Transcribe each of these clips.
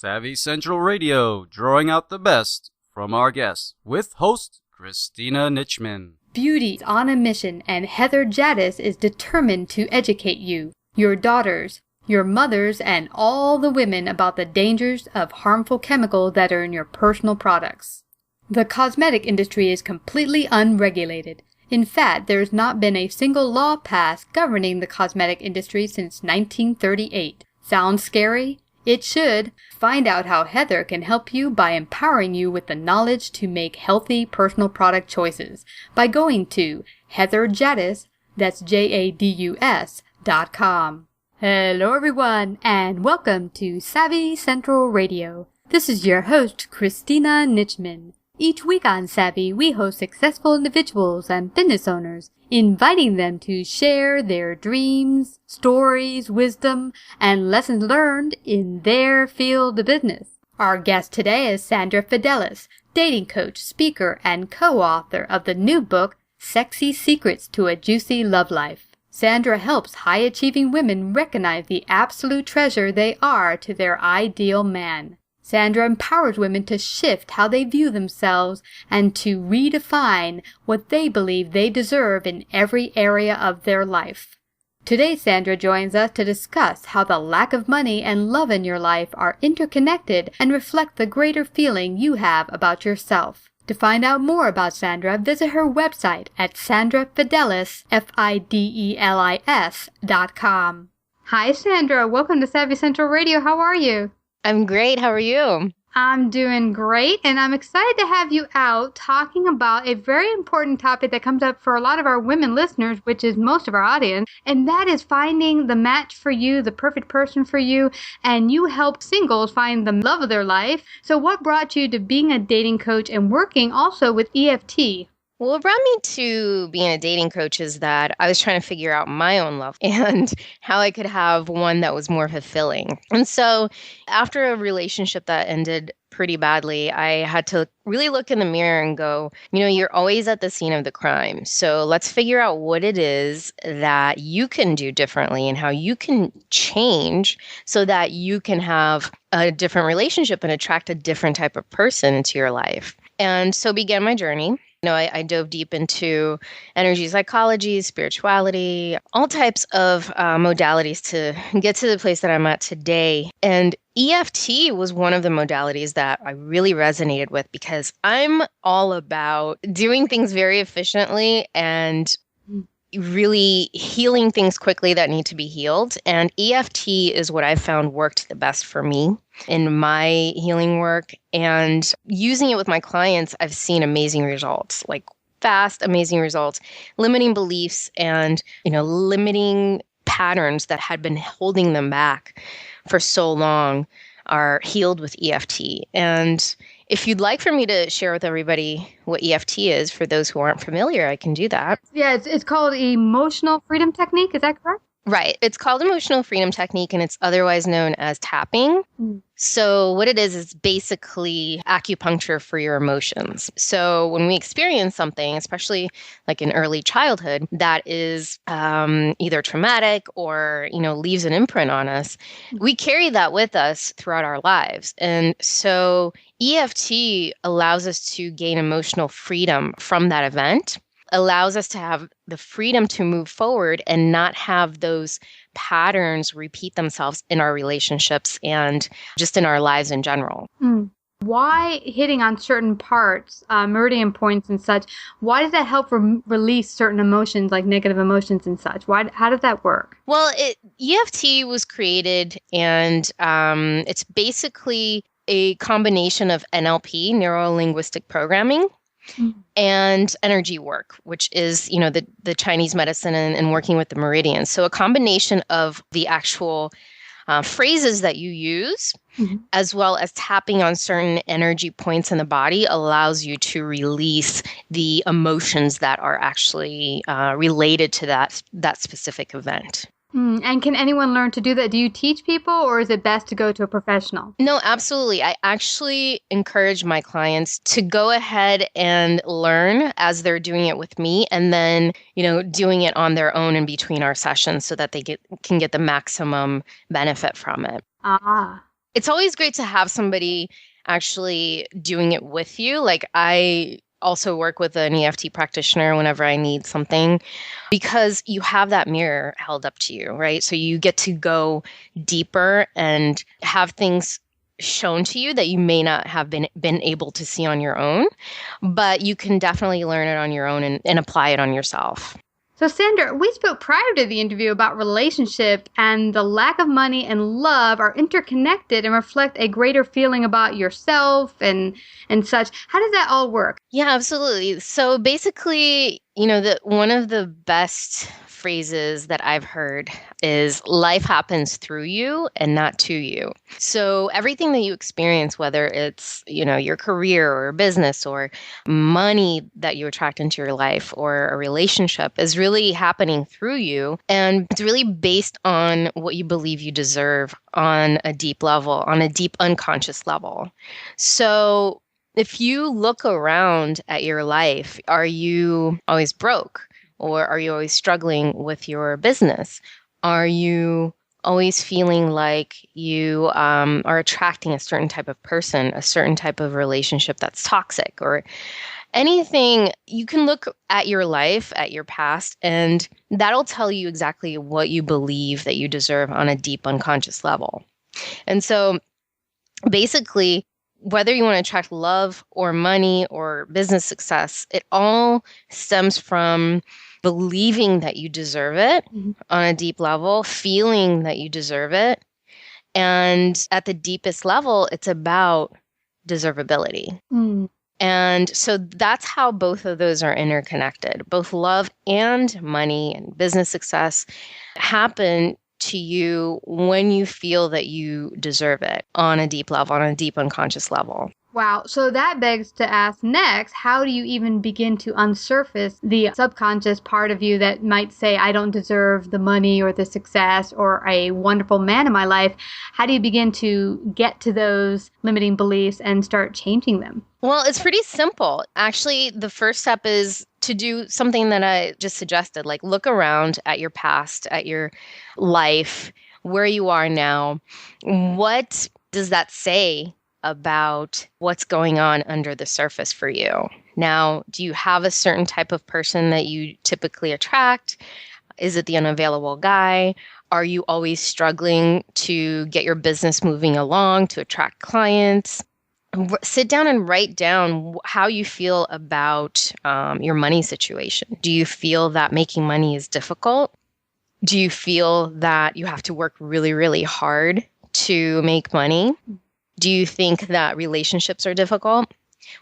Savvy Central Radio, drawing out the best from our guests, with host Christina Nichman. Beauty's on a mission, and Heather Jadis is determined to educate you, your daughters, your mothers, and all the women about the dangers of harmful chemicals that are in your personal products. The cosmetic industry is completely unregulated. In fact, there has not been a single law passed governing the cosmetic industry since 1938. Sounds scary? It should. Find out how Heather can help you by empowering you with the knowledge to make healthy personal product choices by going to Heather Jadis, that's JADUS.com. Hello everyone, and welcome to Savvy Central Radio. This is your host, Christina Nichman. Each week on Savvy, we host successful individuals and business owners, inviting them to share their dreams, stories, wisdom, and lessons learned in their field of business. Our guest today is Sandra Fidelis, dating coach, speaker, and co-author of the new book, Sexy Secrets to a Juicy Love Life. Sandra helps high-achieving women recognize the absolute treasure they are to their ideal man. Sandra empowers women to shift how they view themselves and to redefine what they believe they deserve in every area of their life. Today, Sandra joins us to discuss how the lack of money and love in your life are interconnected and reflect the greater feeling you have about yourself. To find out more about Sandra, visit her website at sandrafidelis, Fidelis.com. Hi, Sandra. Welcome to Savvy Central Radio. How are you? I'm great. How are you? I'm doing great, and I'm excited to have you out talking about a very important topic that comes up for a lot of our women listeners, which is most of our audience, and that is finding the match for you, the perfect person for you, and you help singles find the love of their life. So what brought you to being a dating coach and working also with EFT? Well, what brought me to being a dating coach is that I was trying to figure out my own love and how I could have one that was more fulfilling. And so after a relationship that ended pretty badly, I had to really look in the mirror and go, you're always at the scene of the crime. So let's figure out what it is that you can do differently and how you can change so that you can have a different relationship and attract a different type of person into your life. And so began my journey. I dove deep into energy psychology, spirituality, all types of modalities to get to the place that I'm at today. And EFT was one of the modalities that I really resonated with because I'm all about doing things very efficiently and really healing things quickly that need to be healed. And EFT is what I found worked the best for me in my healing work. And using it with my clients, I've seen amazing results, like fast, amazing results, limiting beliefs and, limiting patterns that had been holding them back for so long are healed with EFT. And if you'd like for me to share with everybody what EFT is, for those who aren't familiar, I can do that. Yeah, it's called Emotional Freedom Technique. Is that correct? Right. It's called Emotional Freedom Technique, and it's otherwise known as tapping. So what it is basically acupuncture for your emotions. So when we experience something, especially like in early childhood, that is either traumatic or, leaves an imprint on us, we carry that with us throughout our lives. And so EFT allows us to gain emotional freedom from that event, allows us to have the freedom to move forward and not have those patterns repeat themselves in our relationships and just in our lives in general. Why hitting on certain parts, meridian points and such, why does that help release certain emotions like negative emotions and such? How does that work? Well, EFT was created and it's basically a combination of NLP, neuro-linguistic programming, and energy work, which is, the Chinese medicine and working with the meridians. So a combination of the actual phrases that you use, as well as tapping on certain energy points in the body allows you to release the emotions that are actually related to that specific event. And can anyone learn to do that? Do you teach people, or is it best to go to a professional? No, absolutely. I actually encourage my clients to go ahead and learn as they're doing it with me, and then, doing it on their own in between our sessions so that they can get the maximum benefit from it. Ah. it's always great to have somebody actually doing it with you. Like I also work with an EFT practitioner whenever I need something because you have that mirror held up to you, right? So you get to go deeper and have things shown to you that you may not have been able to see on your own, but you can definitely learn it on your own and apply it on yourself. So, Sandra, we spoke prior to the interview about relationship and the lack of money and love are interconnected and reflect a greater feeling about yourself and such. How does that all work? Yeah, absolutely. So basically, one of the best phrases that I've heard is life happens through you and not to you. So everything that you experience, whether it's, your career or business or money that you attract into your life or a relationship is really happening through you. And it's really based on what you believe you deserve on a deep level, on a deep unconscious level. So if you look around at your life, are you always broke? Or are you always struggling with your business? Are you always feeling like you are attracting a certain type of person, a certain type of relationship that's toxic or anything? You can look at your life, at your past, and that'll tell you exactly what you believe that you deserve on a deep unconscious level. And so basically, whether you want to attract love or money or business success, it all stems from believing that you deserve it on a deep level, feeling that you deserve it. And at the deepest level, it's about deservability. And so that's how both of those are interconnected. Both love and money and business success happen to you when you feel that you deserve it on a deep level, on a deep unconscious level. Wow. So that begs to ask next, how do you even begin to unsurface the subconscious part of you that might say, I don't deserve the money or the success or a wonderful man in my life? How do you begin to get to those limiting beliefs and start changing them? Well, it's pretty simple. Actually, the first step is to do something that I just suggested, like look around at your past, at your life, where you are now. What does that say about what's going on under the surface for you? Now, do you have a certain type of person that you typically attract? Is it the unavailable guy? Are you always struggling to get your business moving along, to attract clients? Sit down and write down how you feel about your money situation. Do you feel that making money is difficult? Do you feel that you have to work really, really hard to make money? Do you think that relationships are difficult?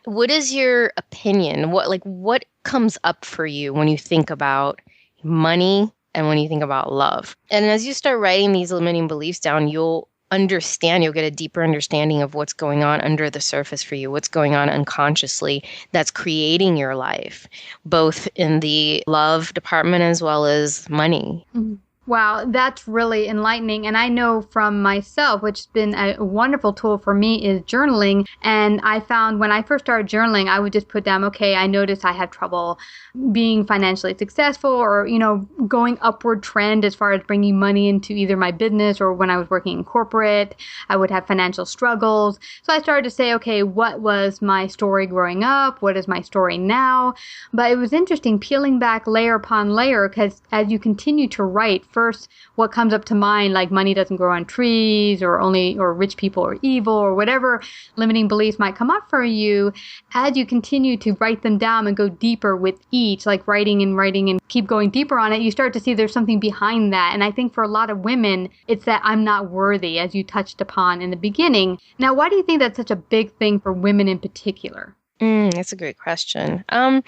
What is your opinion? What comes up for you when you think about money and when you think about love? And as you start writing these limiting beliefs down, you'll get a deeper understanding of what's going on under the surface for you, what's going on unconsciously that's creating your life, both in the love department as well as money. Mm-hmm. Wow, that's really enlightening. And I know from myself, which has been a wonderful tool for me, is journaling. And I found when I first started journaling, I would just put down, okay, I noticed I had trouble being financially successful or, going upward trend as far as bringing money into either my business or when I was working in corporate, I would have financial struggles. So I started to say, okay, what was my story growing up? What is my story now? But it was interesting peeling back layer upon layer because as you continue to write, first, what comes up to mind, like money doesn't grow on trees or rich people are evil or whatever limiting beliefs might come up for you, as you continue to write them down and go deeper with each, like writing and keep going deeper on it, you start to see there's something behind that. And I think for a lot of women, it's that I'm not worthy, as you touched upon in the beginning. Now, why do you think that's such a big thing for women in particular? That's a great question. I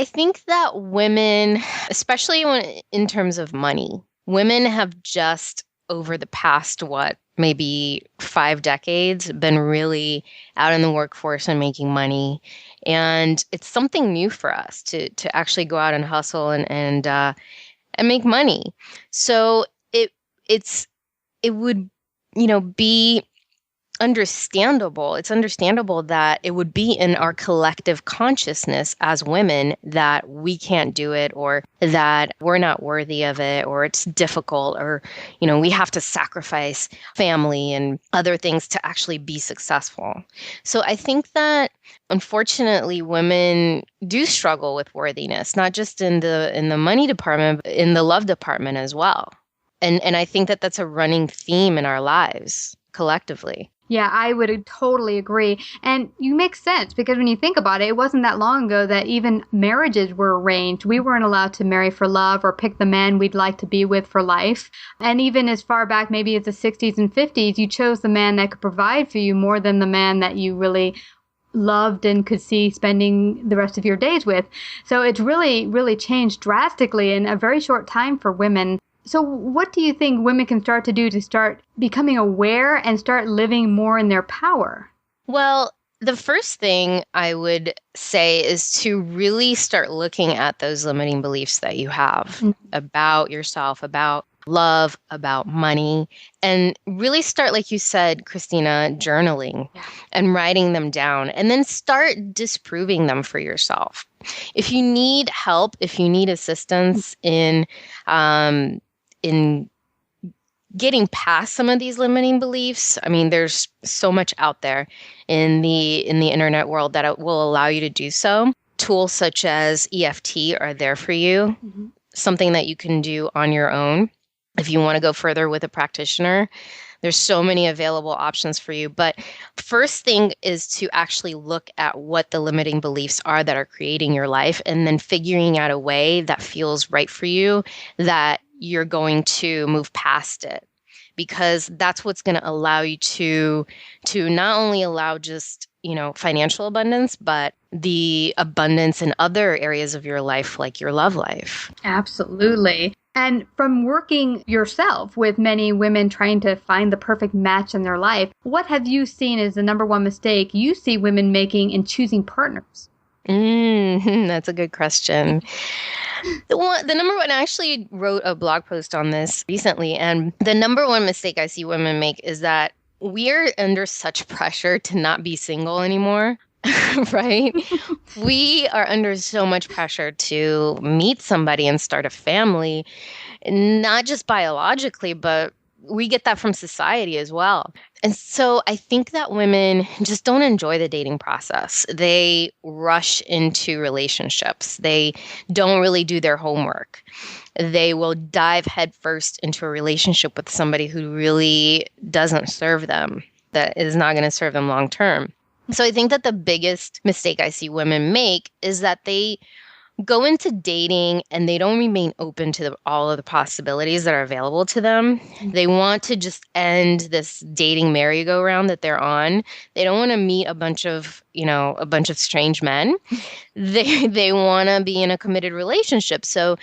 think that women, especially in terms of money, women have just over the past, maybe 5 decades, been really out in the workforce and making money. And it's something new for us to actually go out and hustle and make money. So it would, be understandable. It's understandable that it would be in our collective consciousness as women that we can't do it, or that we're not worthy of it, or it's difficult, or, we have to sacrifice family and other things to actually be successful. So I think that unfortunately women do struggle with worthiness, not just in the money department, but in the love department as well. And I think that that's a running theme in our lives collectively. Yeah, I would totally agree. And you make sense, because when you think about it, it wasn't that long ago that even marriages were arranged. We weren't allowed to marry for love or pick the man we'd like to be with for life. And even as far back maybe as the 60s and 50s, you chose the man that could provide for you more than the man that you really loved and could see spending the rest of your days with. So it's really, really changed drastically in a very short time for women. So what do you think women can start to do to start becoming aware and start living more in their power? Well, the first thing I would say is to really start looking at those limiting beliefs that you have about yourself, about love, about money, and really start, like you said, Christina, journaling and writing them down, and then start disproving them for yourself. If you need help, if you need assistance in getting past some of these limiting beliefs, I mean, there's so much out there in the internet world that it will allow you to do so. Tools such as EFT are there for you, something that you can do on your own. If you want to go further with a practitioner, there's so many available options for you. But first thing is to actually look at what the limiting beliefs are that are creating your life, and then figuring out a way that feels right for you, that you're going to move past it, because that's what's going to allow you to not only allow just, financial abundance, but the abundance in other areas of your life, like your love life. Absolutely. And from working yourself with many women trying to find the perfect match in their life, what have you seen as the number one mistake you see women making in choosing partners? That's a good question. The number one, I actually wrote a blog post on this recently, and the number one mistake I see women make is that we're under such pressure to not be single anymore, right? We are under so much pressure to meet somebody and start a family, not just biologically, but we get that from society as well. And so I think that women just don't enjoy the dating process. They rush into relationships. They don't really do their homework. They will dive headfirst into a relationship with somebody who really doesn't serve them, that is not going to serve them long term. So I think that the biggest mistake I see women make is that they go into dating and they don't remain open to all of the possibilities that are available to them. They want to just end this dating merry-go-round that they're on. They don't want to meet a bunch of strange men. They want to be in a committed relationship. So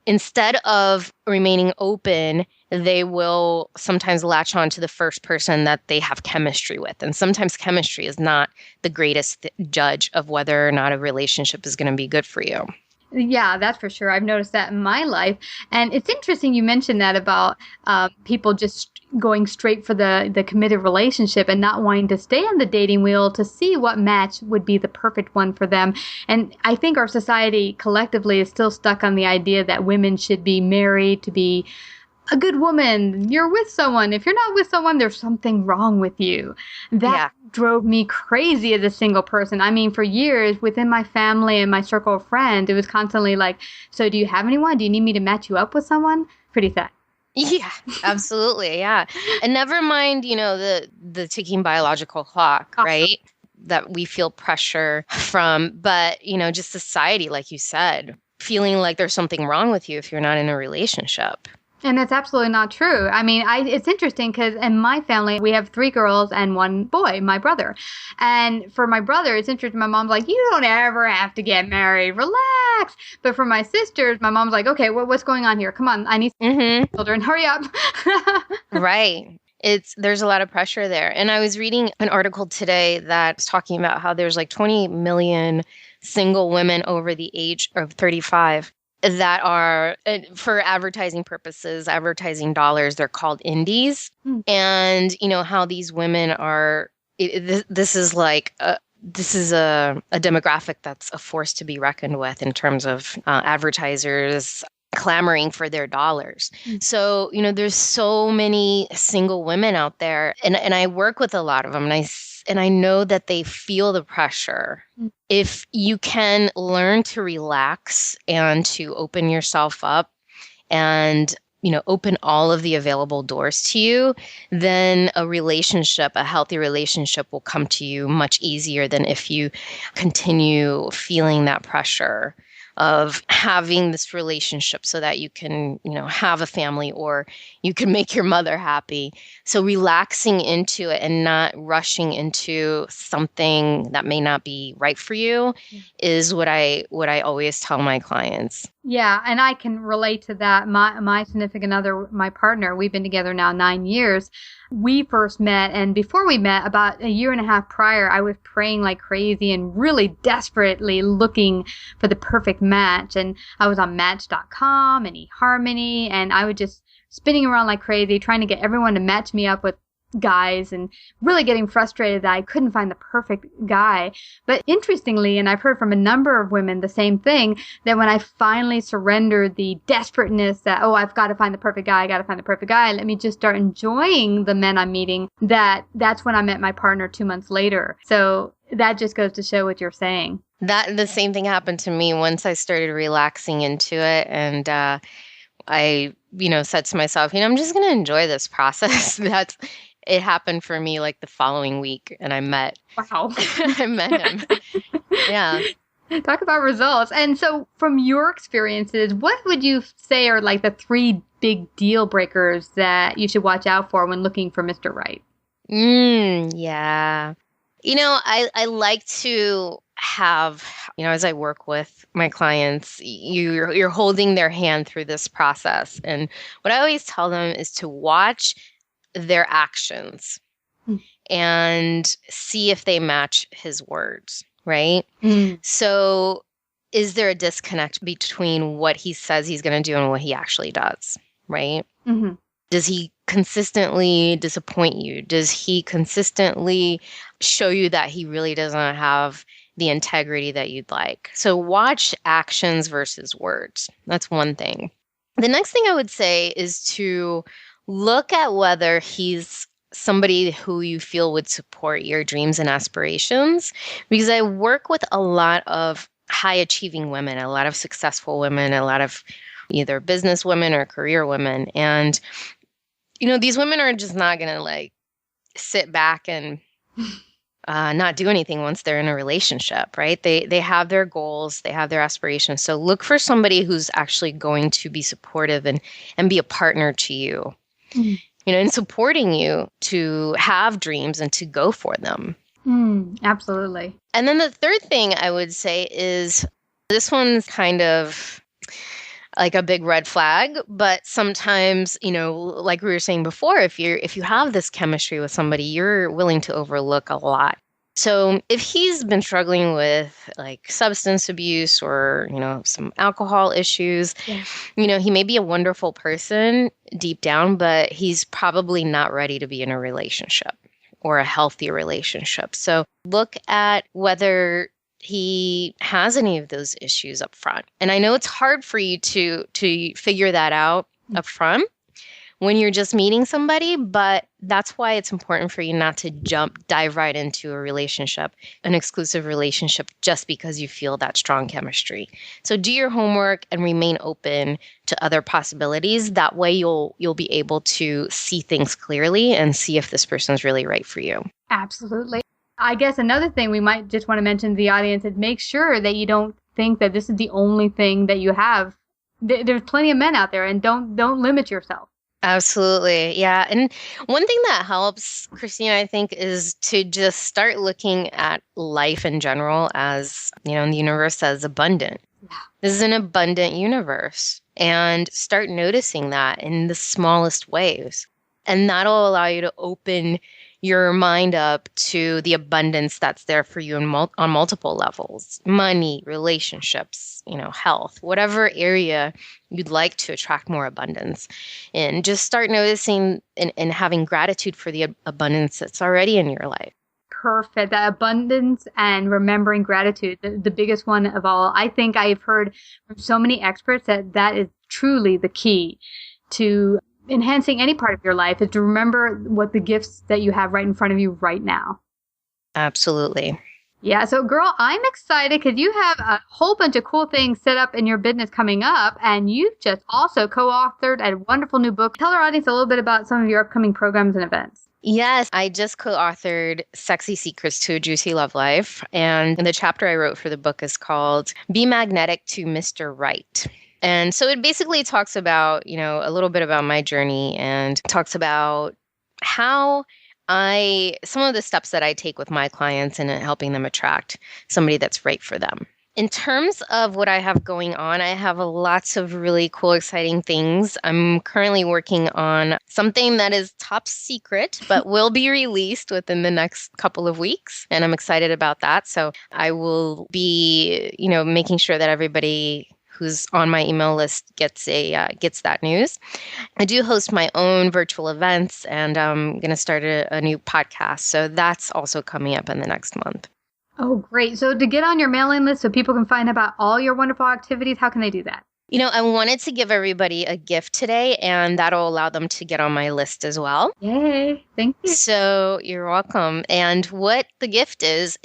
instead of remaining open, they will sometimes latch on to the first person that they have chemistry with. And sometimes chemistry is not the greatest judge of whether or not a relationship is going to be good for you. Yeah, that's for sure. I've noticed that in my life. And it's interesting you mentioned that about people just going straight for the committed relationship and not wanting to stay on the dating wheel to see what match would be the perfect one for them. And I think our society collectively is still stuck on the idea that women should be married to be a good woman. You're with someone. If you're not with someone, there's something wrong with you. That drove me crazy as a single person. I mean, for years within my family and my circle of friends, it was constantly like, so do you have anyone? Do you need me to match you up with someone? Pretty sad. Yeah, absolutely. Yeah. And never mind, the ticking biological clock, right? That we feel pressure from, but, just society, like you said, feeling like there's something wrong with you if you're not in a relationship. And that's absolutely not true. I mean, it's interesting because in my family, we have 3 girls and 1 boy, my brother. And for my brother, it's interesting. My mom's like, you don't ever have to get married. Relax. But for my sisters, my mom's like, okay, what's going on here? Come on. I need children. Hurry up. Right. There's a lot of pressure there. And I was reading an article today that was talking about how there's like 20 million single women over the age of 35. that are, for advertising purposes, advertising dollars, they're called indies. And, how these women are, this is like, this is a demographic that's a force to be reckoned with in terms of advertisers clamoring for their dollars. So, there's so many single women out there, and I work with a lot of them, and I know that they feel the pressure. If you can learn to relax and to open yourself up and, open all of the available doors to you, then a healthy relationship will come to you much easier than if you continue feeling that pressure of having this relationship so that you can, have a family or you can make your mother happy. So relaxing into it and not rushing into something that may not be right for you is what I always tell my clients. Yeah, and I can relate to that. My significant other, my partner, we've been together now 9 years. We first met, and before we met, about a year and a half prior, I was praying like crazy and really desperately looking for the perfect match. And I was on Match.com and eHarmony, and I was just spinning around like crazy, trying to get everyone to match me up with guys and really getting frustrated that I couldn't find the perfect guy. But interestingly, and I've heard from a number of women the same thing, that when I finally surrendered the desperateness that, I've got to find the perfect guy, let me just start enjoying the men I'm meeting, that's when I met my partner 2 months later. So that just goes to show what you're saying. That the same thing happened to me once I started relaxing into it, and I, said to myself, I'm just going to enjoy this process. It happened for me like the following week, and I met him. Yeah. Talk about results. And so from your experiences, what would you say are like the 3 big deal breakers that you should watch out for when looking for Mr. Right? Yeah. I like to have, as I work with my clients, you're holding their hand through this process. And what I always tell them is to watch their actions and see if they match his words, right? So is there a disconnect between what he says he's going to do and what he actually does, right? Does he consistently disappoint you? Does he consistently show you that he really doesn't have the integrity that you'd like? So watch actions versus words. That's one thing. The next thing I would say is to look at whether he's somebody who you feel would support your dreams and aspirations, because I work with a lot of high achieving women, a lot of successful women, a lot of either business women or career women. And, these women are just not going to like sit back and not do anything once they're in a relationship, right? They have their goals, they have their aspirations. So look for somebody who's actually going to be supportive and be a partner to you. And supporting you to have dreams and to go for them. Absolutely. And then the third thing I would say is, this one's kind of like a big red flag, but sometimes, like we were saying before, if you have this chemistry with somebody, you're willing to overlook a lot. So if he's been struggling with like substance abuse or, some alcohol issues, he may be a wonderful person deep down, but he's probably not ready to be in a relationship or a healthy relationship. So look at whether he has any of those issues up front. And I know it's hard for you to figure that out up front when you're just meeting somebody, but that's why it's important for you not to dive right into a relationship, an exclusive relationship, just because you feel that strong chemistry. So do your homework and remain open to other possibilities. That way you'll be able to see things clearly and see if this person's really right for you. Absolutely. I guess another thing we might just want to mention to the audience is make sure that you don't think that this is the only thing that you have. There's plenty of men out there, and don't limit yourself. Absolutely. Yeah. And one thing that helps, Christina, I think, is to just start looking at life in general as, the universe as abundant. Yeah. This is an abundant universe, and start noticing that in the smallest ways. And that'll allow you to open your mind up to the abundance that's there for you on multiple levels: money, relationships, health, whatever area you'd like to attract more abundance. And just start noticing and having gratitude for the abundance that's already in your life. Perfect. That abundance and remembering gratitude, the biggest one of all. I think I've heard from so many experts that is truly the key to enhancing any part of your life, is to remember what the gifts that you have right in front of you right now. Absolutely. Yeah. So girl, I'm excited because you have a whole bunch of cool things set up in your business coming up. And you've just also co-authored a wonderful new book. Tell our audience a little bit about some of your upcoming programs and events. Yes, I just co-authored Sexy Secrets to a Juicy Love Life. And the chapter I wrote for the book is called Be Magnetic to Mr. Right. And so it basically talks about, a little bit about my journey, and talks about how some of the steps that I take with my clients in helping them attract somebody that's right for them. In terms of what I have going on, I have lots of really cool, exciting things. I'm currently working on something that is top secret, but will be released within the next couple of weeks. And I'm excited about that. So I will be, making sure that everybody who's on my email list gets that news. I do host my own virtual events, and I'm going to start a new podcast. So that's also coming up in the next month. Oh, great. So to get on your mailing list so people can find out about all your wonderful activities, how can they do that? I wanted to give everybody a gift today, and that'll allow them to get on my list as well. Yay. Thank you. So you're welcome. And what the gift is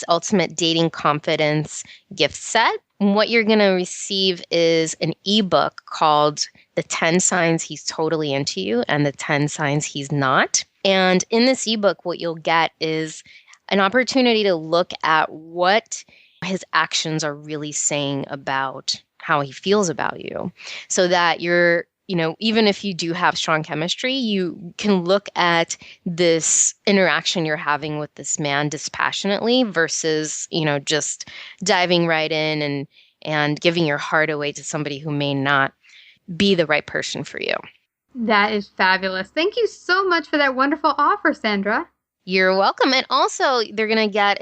Ultimate Dating Confidence gift set. And what you're going to receive is an ebook called The 10 Signs He's Totally Into You and the 10 Signs He's Not. And in this ebook, what you'll get is an opportunity to look at what his actions are really saying about how he feels about you, so that you're, even if you do have strong chemistry, you can look at this interaction you're having with this man dispassionately versus, just diving right in and giving your heart away to somebody who may not be the right person for you. That is fabulous. Thank you so much for that wonderful offer, Sandra. You're welcome. And also, they're going to get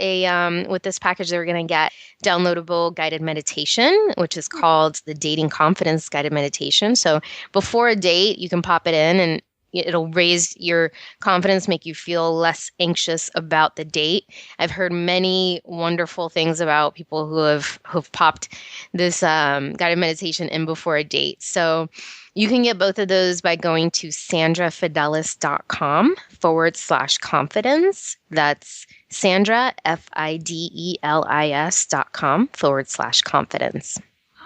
with this package, they're going to get downloadable guided meditation, which is called the Dating Confidence Guided Meditation. So before a date, you can pop it in, and it'll raise your confidence, make you feel less anxious about the date. I've heard many wonderful things about people who've popped this guided meditation in before a date. So you can get both of those by going to sandrafidelis.com/confidence. That's Sandra, FIDELIS.com/confidence.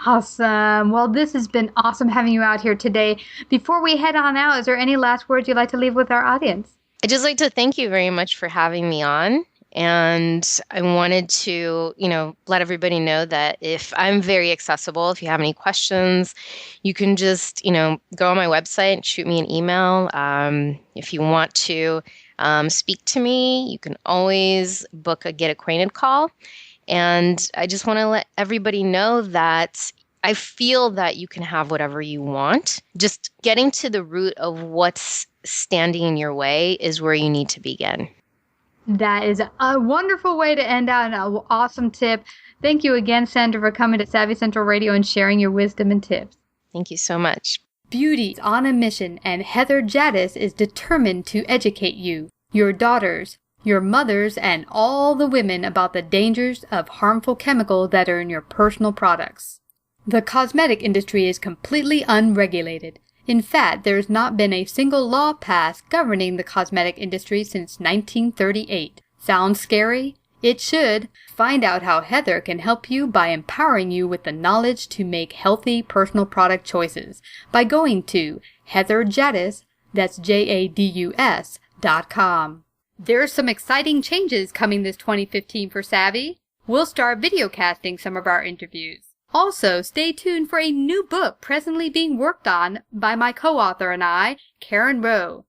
Awesome. Well, this has been awesome having you out here today. Before we head on out, is there any last words you'd like to leave with our audience? I'd just like to thank you very much for having me on. And I wanted to, let everybody know that if I'm very accessible, if you have any questions, you can just, go on my website and shoot me an email. If you want to speak to me, you can always book a Get Acquainted call. And I just want to let everybody know that I feel that you can have whatever you want. Just getting to the root of what's standing in your way is where you need to begin. That is a wonderful way to end out, an awesome tip. Thank you again, Sandra, for coming to Savvy Central Radio and sharing your wisdom and tips. Thank you so much. Beauty's on a mission, and Heather Jadis is determined to educate you, your daughters, your mothers, and all the women about the dangers of harmful chemicals that are in your personal products. The cosmetic industry is completely unregulated. In fact, there has not been a single law passed governing the cosmetic industry since 1938. Sounds scary? It should. Find out how Heather can help you by empowering you with the knowledge to make healthy personal product choices by going to Heather Jadis, that's JADUS.com. There's some exciting changes coming this 2015 for Savvy. We'll start videocasting some of our interviews. Also, stay tuned for a new book presently being worked on by my co-author and I, Karen Rowe.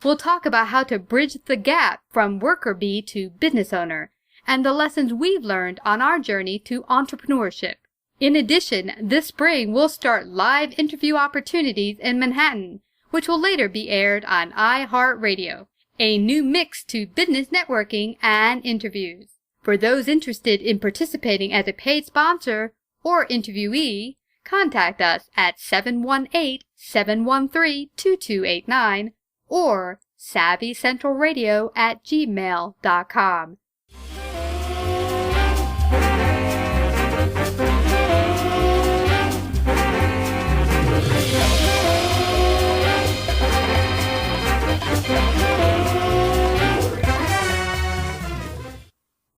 We'll talk about how to bridge the gap from worker bee to business owner, and the lessons we've learned on our journey to entrepreneurship. In addition, this spring we'll start live interview opportunities in Manhattan, which will later be aired on iHeartRadio. a new mix to business networking and interviews. For those interested in participating as a paid sponsor or interviewee, contact us at 718-713-2289 or savvycentralradio@gmail.com.